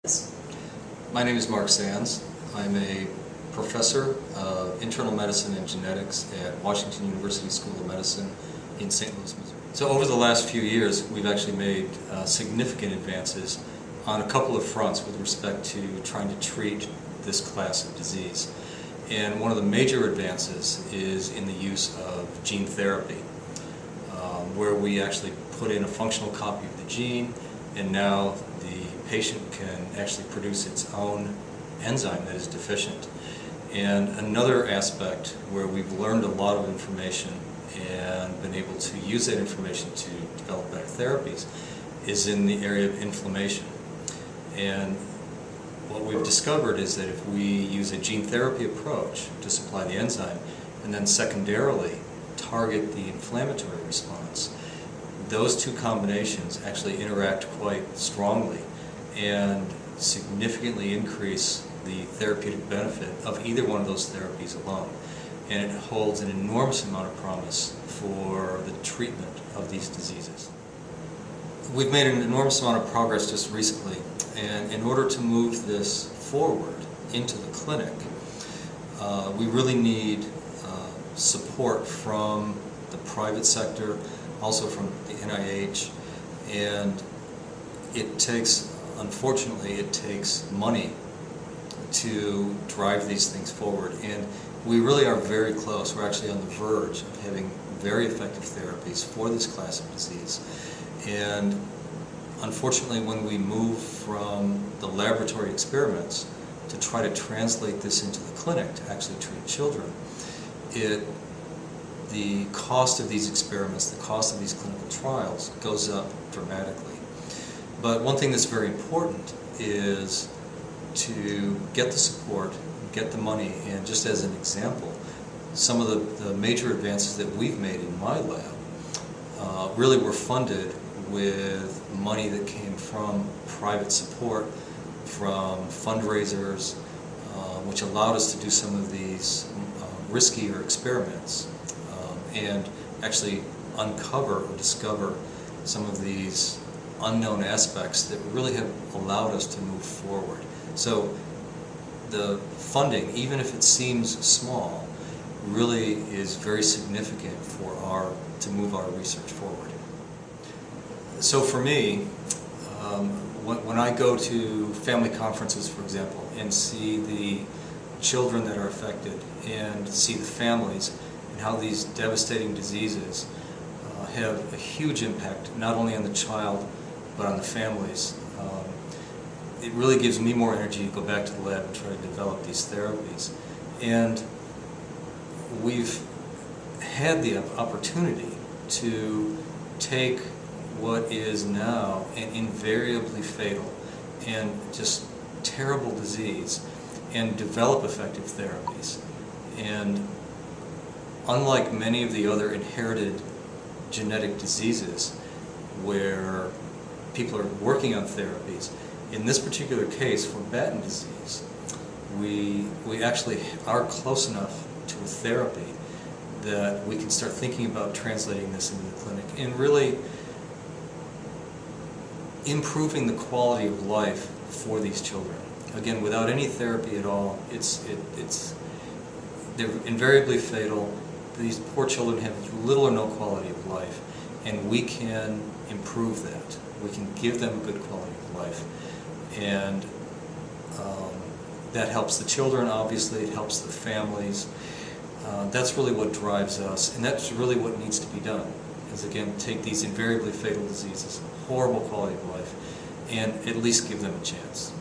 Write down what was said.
My name is Mark Sands. I'm a professor of internal medicine and genetics at Washington University School of Medicine in St. Louis, Missouri. So over the last few years, we've actually made significant advances on a couple of fronts with respect to trying to treat this class of disease. And one of the major advances is in the use of gene therapy, where we actually put in a functional copy of the gene, and now the patient can actually produce its own enzyme that is deficient. And another aspect where we've learned a lot of information and been able to use that information to develop better therapies is in the area of inflammation. And what we've discovered is that if we use a gene therapy approach to supply the enzyme and then secondarily target the inflammatory response, those two combinations actually interact quite strongly and significantly increase the therapeutic benefit of either one of those therapies alone. And it holds an enormous amount of promise for the treatment of these diseases. We've made an enormous amount of progress just recently, and in order to move this forward into the clinic, we really need support from the private sector, also from the NIH, and unfortunately, it takes money to drive these things forward. And we really are very close. We're actually on the verge of having very effective therapies for this class of disease. And unfortunately, when we move from the laboratory experiments to try to translate this into the clinic to actually treat children, the cost of these experiments, the cost of these clinical trials goes up dramatically. But one thing that's very important is to get the support, get the money, and just as an example, some of the major advances that we've made in my lab really were funded with money that came from private support, from fundraisers, which allowed us to do some of these riskier experiments and actually uncover or discover some of these unknown aspects that really have allowed us to move forward. So the funding, even if it seems small, really is very significant to move our research forward. So for me, when I go to family conferences, for example, and see the children that are affected and see the families and how these devastating diseases have a huge impact not only on the child but on the families, it really gives me more energy to go back to the lab and try to develop these therapies. And we've had the opportunity to take what is now an invariably fatal and just terrible disease and develop effective therapies. And unlike many of the other inherited genetic diseases where people are working on therapies, in this particular case for Batten disease, we actually are close enough to a therapy that we can start thinking about translating this into the clinic and really improving the quality of life for these children. Again, without any therapy at all, they're invariably fatal. These poor children have little or no quality of life, and we can improve that. We can give them a good quality of life, and that helps the children, obviously, it helps the families. That's really what drives us, and that's really what needs to be done, is again, take these invariably fatal diseases, horrible quality of life, and at least give them a chance.